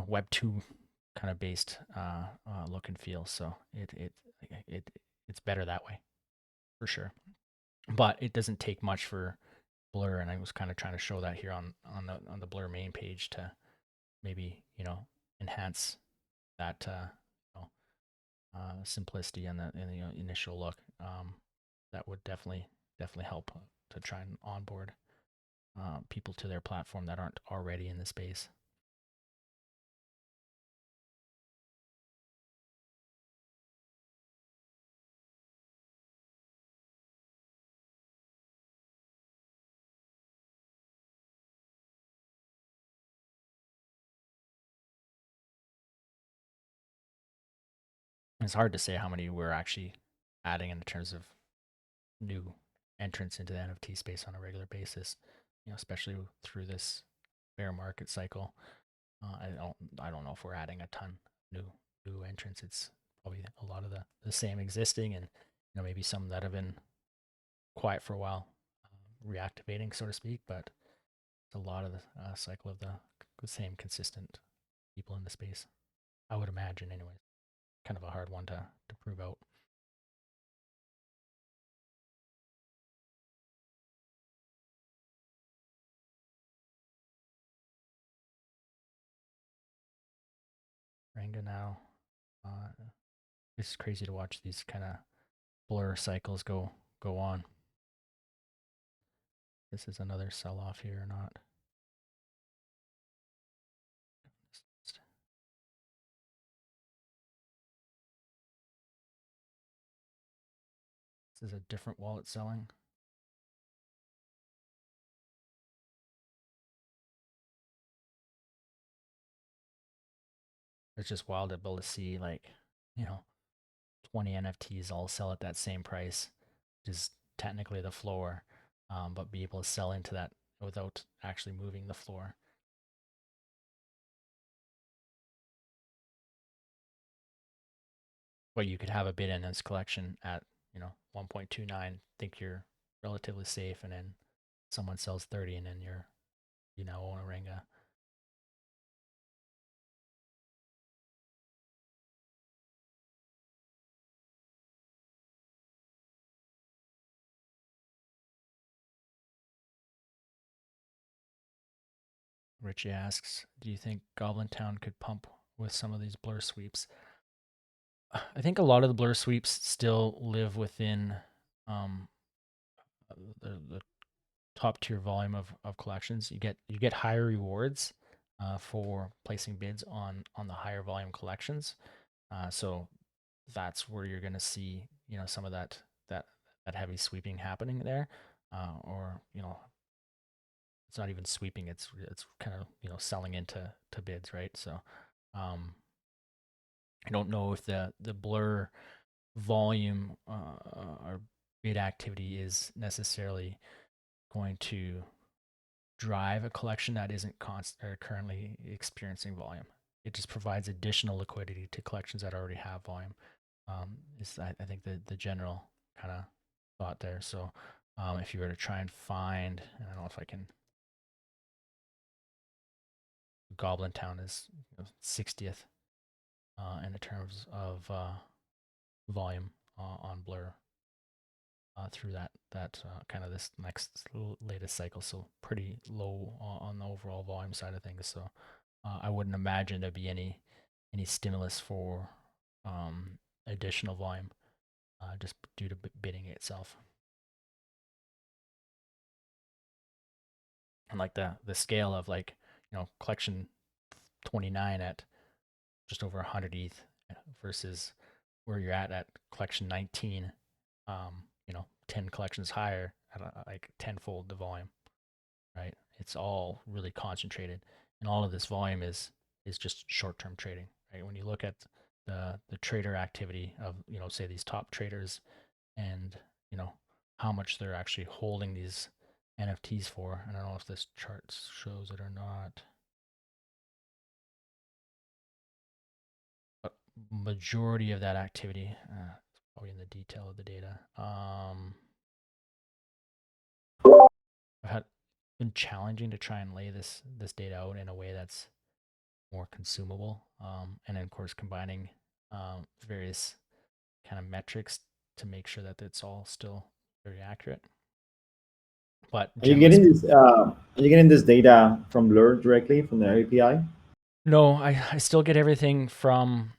Web 2 kind of based look and feel. So it it's better that way for sure. But it doesn't take much for Blur, and I was kind of trying to show that here on the Blur main page to maybe enhance that simplicity and the initial look. That would definitely help to try and onboard people to their platform that aren't already in the space. It's hard to say how many we're actually adding in terms of new entrants into the NFT space on a regular basis, especially through this bear market cycle. I don't know if we're adding a ton new entrants. It's probably a lot of the same existing, and maybe some that have been quiet for a while, reactivating, so to speak. But it's a lot of the cycle of the same consistent people in the space. I would imagine, anyways. Kind of a hard one to prove out. Ranga now. It's crazy to watch these kind of blur cycles go on. This is another sell off here or not. This is a different wallet selling. It's just wild to be able to see 20 NFTs all sell at that same price, which is technically the floor, but be able to sell into that without actually moving the floor. But you could have a bid in this collection at 1.29, think you're relatively safe, and then someone sells 30, and then you now own a Ringa. Richie asks, do you think Goblin Town could pump with some of these blur sweeps? I think a lot of the blur sweeps still live within um, the top tier volume of collections. You get higher rewards for placing bids on the higher volume collections. So that's where you're going to see some of that heavy sweeping happening there, or it's not even sweeping. It's kind of selling into bids, right? So I don't know if the blur volume or bid activity is necessarily going to drive a collection that isn't or currently experiencing volume. It just provides additional liquidity to collections that already have volume. Is I think the general kind of thought there. So if you were to try and find, I don't know if I can. Goblin Town is 60th in the terms of volume on Blur through that kind of this next latest cycle. So pretty low on the overall volume side of things. So I wouldn't imagine there'd be any stimulus for additional volume just due to bidding itself. And like the scale of collection 29 at just over 100 ETH versus where you're at collection 19, 10 collections higher at like tenfold the volume, right? It's all really concentrated, and all of this volume is just short-term trading, right? When you look at the trader activity of say these top traders and how much they're actually holding these NFTs for. I don't know if this chart shows it or not. majority of that activity, probably in the detail of the data. I've been challenging to try and lay this data out in a way that's more consumable, and then of course combining various kind of metrics to make sure that it's all still very accurate. But Are you getting this? Are you getting this data from Blur directly from the API? No, I still get everything from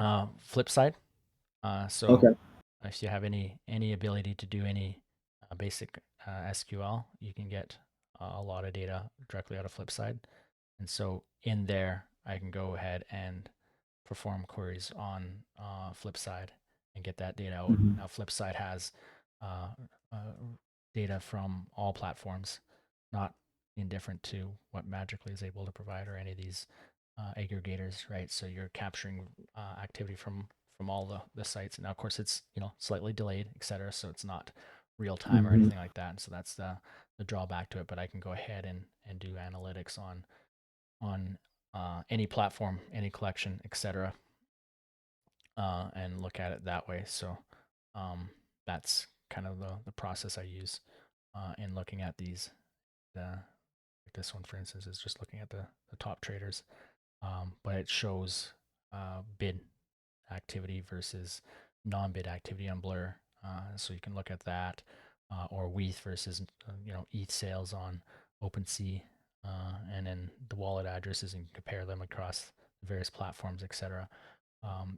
Flipside. So Okay. if you have any ability to do any basic SQL, you can get a lot of data directly out of Flipside. And so in there, I can go ahead and perform queries on Flipside and get that data out. Mhm. Now, Flipside has uh, uh, data from all platforms, not indifferent to what Magically is able to provide or any of these aggregators, right? So you're capturing activity from all the sites. Now, of course, it's slightly delayed, et cetera, so it's not real time or Mhm. anything like that. And so that's the drawback to it. But I can go ahead and do analytics on any platform, any collection, etc., and look at it that way. So that's kind of the process I use in looking at these. Like this one, for instance, is just looking at the top traders, but it shows bid activity versus non-bid activity on Blur. So you can look at that, or WETH versus ETH sales on OpenSea, and then the wallet addresses and compare them across the various platforms, etc.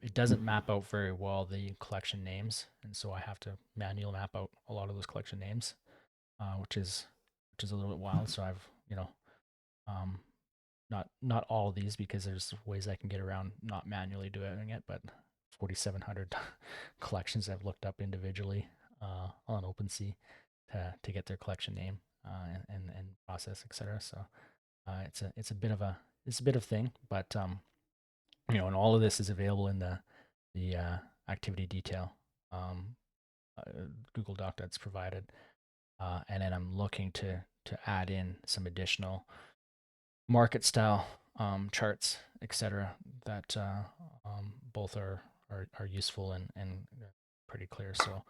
It doesn't map out very well the collection names, and so I have to manually map out a lot of those collection names, which is a little bit wild. So I've um, not all of these because there's ways I can get around not manually doing it, but 4,700 collections I've looked up individually on OpenSea to get their collection name and process, etc. So it's a bit of a thing, but and all of this is available in the activity detail Google Doc that's provided, and then I'm looking to add in some additional market style charts, etc. That both are useful and pretty clear. So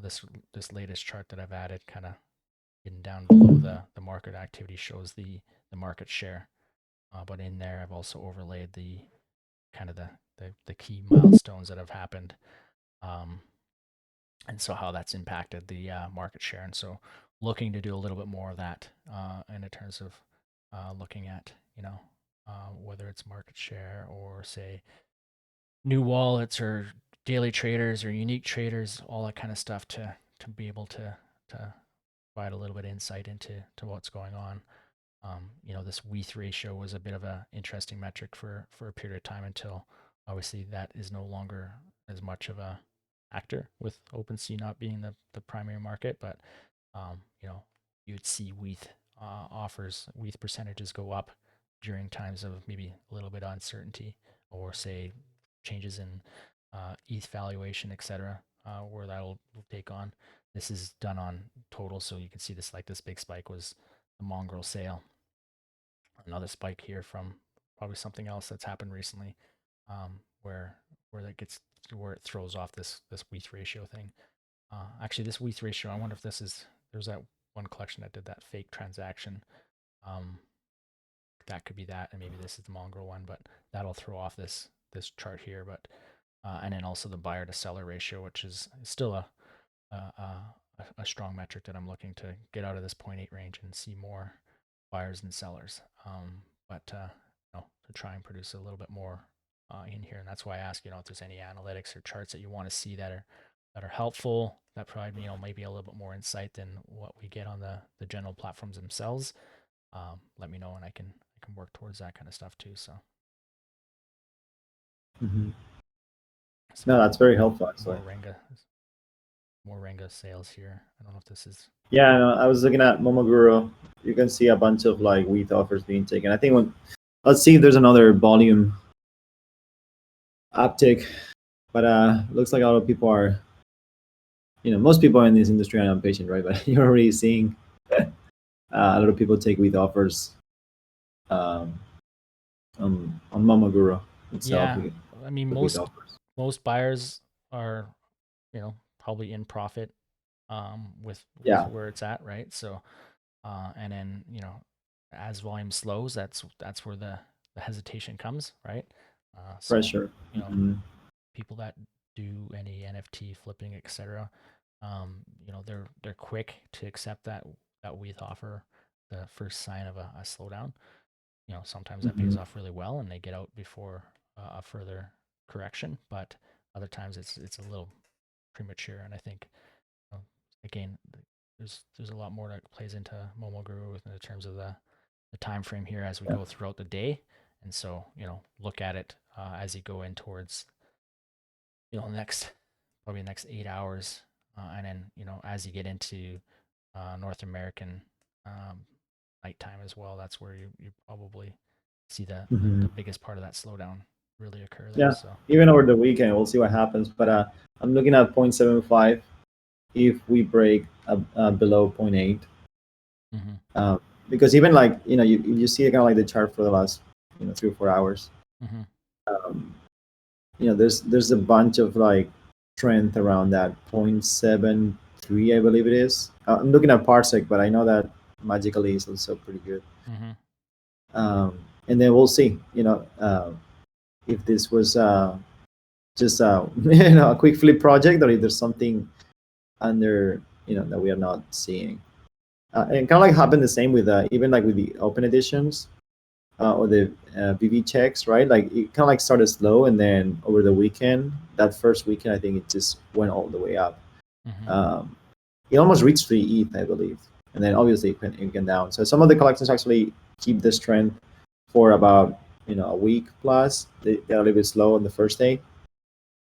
this latest chart that I've added, kind of hidden down below the market activity, shows the market share. But in there, I've also overlaid the kind of the key milestones that have happened, um, and so how that's impacted the market share. And so looking to do a little bit more of that in terms of looking at whether it's market share or say new wallets or daily traders or unique traders, all that kind of stuff to be able to provide a little bit of insight into what's going on. This WETH ratio was a bit of an interesting metric for a period of time until obviously that is no longer as much of a actor with OpenSea not being the primary market, but you'd see WETH WETH percentages go up during times of maybe a little bit of uncertainty or say changes in ETH valuation, etc., where that'll take on. This is done on total, so you can see this big spike was the Mongrel sale. Another spike here from probably something else that's happened recently, where it throws off this WETH ratio thing. Actually, this WETH ratio, I wonder if there's that one collection that did that fake transaction. Um, that could be that, and maybe this is the Mongrel one, but that'll throw off this chart here. But and then also the buyer to seller ratio, which is still a strong metric that I'm looking to get out of this 0.8 range and see more buyers than sellers. But to try and produce a little bit more in here, and that's why I ask, if there's any analytics or charts that you want to see that are helpful, that provide maybe a little bit more insight than what we get on the general platforms themselves. Let me know, and I can work towards that kind of stuff too. So. Mm-hmm. No, that's very helpful. Actually, more Renga sales here. I don't know if this is. Yeah, no, I was looking at Momoguro. You can see a bunch of like WETH offers being taken. I think let's see if there's another volume uptick, but looks like a lot of people are, most people in this industry are impatient, right? But you're already seeing a lot of people take WETH offers on Momoguro. itself. Yeah, I mean With offers. most buyers are, probably in profit with Yeah, where it's at, right? So and then, as volume slows, that's where the hesitation comes, right? So, pressure. you know, Mhm. people that do any NFT flipping, etc. They're quick to accept that WETH offer, the first sign of a slowdown. Sometimes that pays Mhm. off really well, and they get out before a further correction. But other times it's a little premature, and I think again, there's a lot more that plays into Momoguru in terms of the time frame here as we Yeah. go throughout the day, and so look at it as you go in towards next probably the next 8 hours, and then as you get into North American nighttime as well, that's where you probably see the Mhm. biggest part of that slowdown really occur there. Yeah. So Even over the weekend, we'll see what happens. But I'm looking at 0.75 if we break below zero point 0.8. hmm Because even like you see kind of like the chart for the last 3 or 4 hours. hmm Um, there's a bunch of like strength around that 0.73, I believe it is. I'm looking at parsec, but I know that magically is also pretty good. hmm And then we'll see if this was just a quick flip project, or if there's something under that we are not seeing. And kind of like happened the same with even like with the open editions, or the VV checks, right? Like it kind of like started slow, and then over the weekend, that first weekend, I think it just went all the way up. hmm Um, it almost reached 3 ETH, I believe, and then obviously it went down. So some of the collections actually keep this trend for about a week plus. They're a little bit slow on the first day.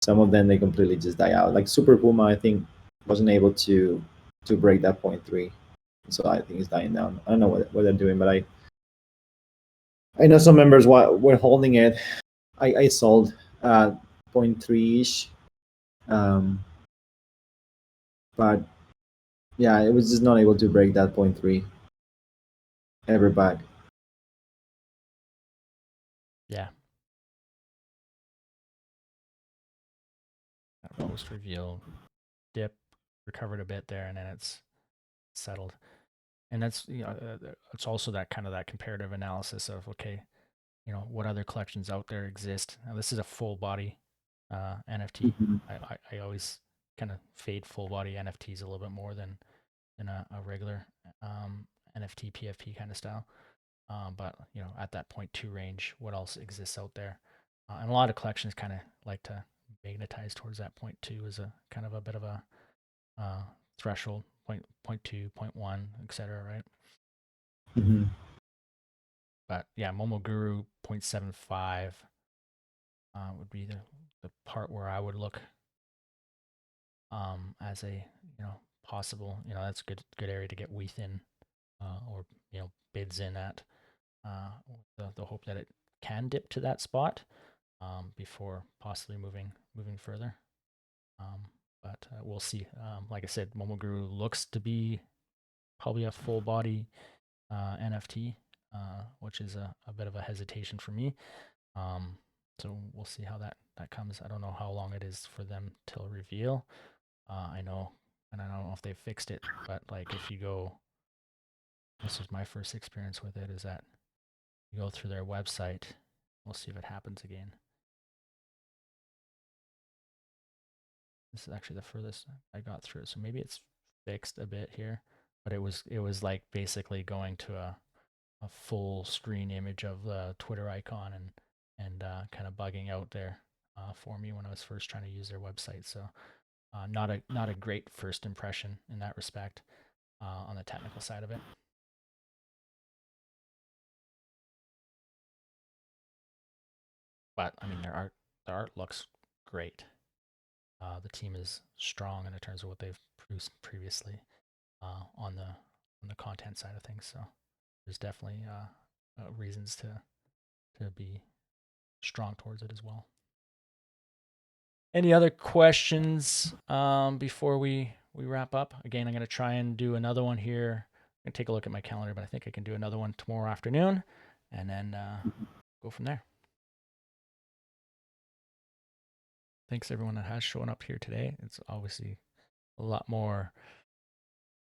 Some of them they completely just die out. Like Super Puma, I think wasn't able to break that 0.3, so I think it's dying down. I don't know what they're doing, but I know some members were holding it. I sold 0.3 ish, um, but yeah, it was just not able to break that 0.3 ever back. yeah, post reveal dip recovered a bit there, and then it's settled. And that's it's also that kind of that comparative analysis of, okay, what other collections out there exist. Now this is a full body NFT. Mhm. I always kind of fade full body NFTs a little bit more than a regular um, NFT PFP kind of style. But at that 0.2 range, what else exists out there? And a lot of collections kind of like to magnetize towards that 0.2 as a kind of a bit of a uh, threshold, point 0.2, 0.1, etc. Right? Mhm. But yeah, Momoguru 0.75 would be the part where I would look as a possible, that's a good area to get WETH in, or bids in at, with the hope that it can dip to that spot before possibly moving further. But we'll see. Like I said, Momoguru looks to be probably a full body NFT, which is a bit of a hesitation for me. Um, so we'll see how that comes. I don't know how long it is for them till reveal. I know, and I don't know if they've fixed it, but like if you go, this was my first experience with it, is that you go through their website. We'll see if it happens again. This is actually the furthest I got through it, so maybe it's fixed a bit here, but it was like basically going to a full screen image of the Twitter icon and kind of bugging out there for me when I was first trying to use their website. So not a great first impression in that respect on the technical side of it. But I mean, their art looks great. The team is strong in terms of what they've produced previously on the content side of things. So there's definitely reasons to be strong towards it as well. Any other questions before we wrap up? Again, I'm going to try and do another one here. I'm going to take a look at my calendar, but I think I can do another one tomorrow afternoon, and then go from there. thanks everyone that has shown up here today. It's obviously a lot more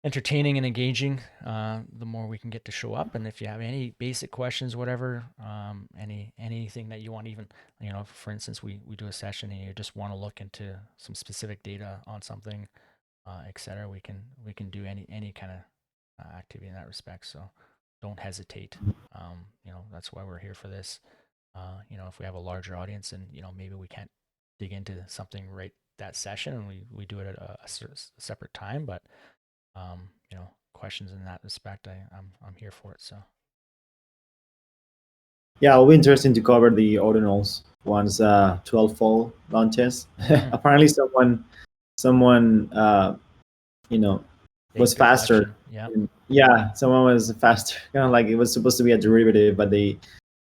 entertaining and engaging the more we can get to show up. And if you have any basic questions, whatever, anything that you want, even, you know, for instance, we do a session and you just want to look into some specific data on something, etc. We can do any kind of activity in that respect. So don't hesitate. You know, that's why we're here for this. You know, if we have a larger audience and, you know, maybe we can't dig into something right that session and we do it at a separate time, but you know, questions in that respect, I'm here for it. So Yeah, it'll be interesting to cover the ordinals once 12 fall launches. Apparently, someone you know was baked a faster. collection. Yeah. Yeah, someone was faster. Kind of like it was supposed to be a derivative, but they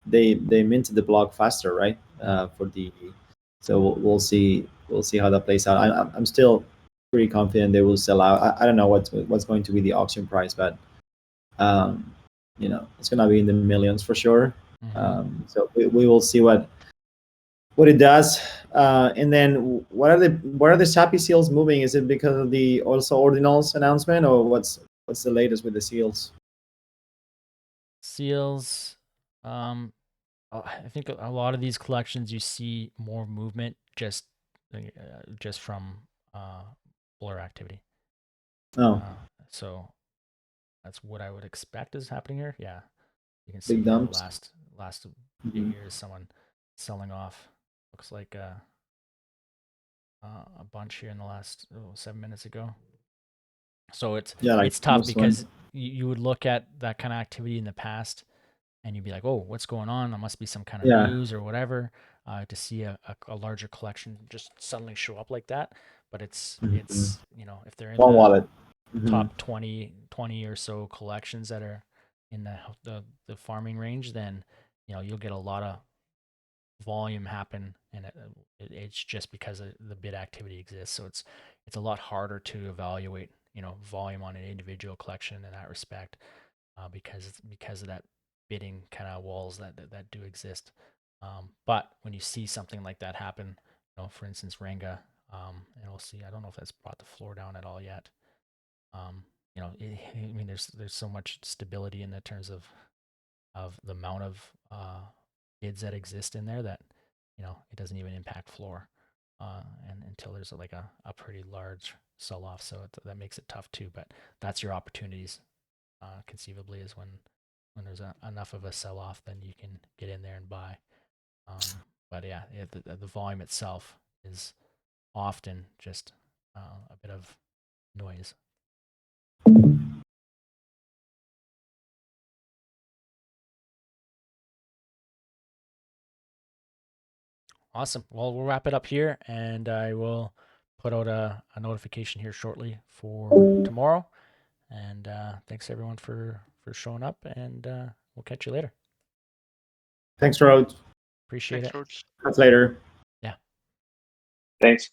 minted the block faster, right? For the so we'll see how that plays out. I'm still pretty confident they will sell out. I don't know what's going to be the auction price, but um, you know, it's gonna be in the millions for sure. So we will see what it does. And then what are the Chappy seals moving? Is it because of the also ordinals announcement, or what's the latest with the seals? Seals. I think a lot of these collections you see more movement just from blur activity. Oh, So that's what I would expect is happening here. Yeah, you can see big here dumps. last Mhm. here is someone selling off. Looks like a bunch here in the last 7 minutes ago. So Yeah, like it's tough most one. because you would look at that kind of activity in the past and you'd be like, oh, what's going on? There must be some kind of Yeah. news or whatever. To see a larger collection just suddenly show up like that. But it's Mhm. you know, if they're in One the wallet. Mhm. top 20 or so collections that are in the farming range, then you know you'll get a lot of volume happen, and it's just because the bid activity exists. So it's a lot harder to evaluate, you know, volume on an individual collection in that respect, because of that bidding kind of walls that do exist. But when you see something like that happen, you know, for instance, Ranga, and we'll see. I don't know if that's brought the floor down at all yet. You know, I mean, there's so much stability in the terms of the amount of bids that exist in there that, you know, it doesn't even impact floor, and until there's like a pretty large sell off. So that makes it tough too. But that's your opportunities, conceivably, is when there's enough of a sell off, then you can get in there and buy. But yeah, the volume itself is often just a bit of noise. Awesome. Well, we'll wrap it up here, and I will put out a notification here shortly for tomorrow. And thanks everyone for showing up, and we'll catch you later. Thanks, Rhodes. Appreciate Thanks, it. George. Catch later. Yeah. Thanks.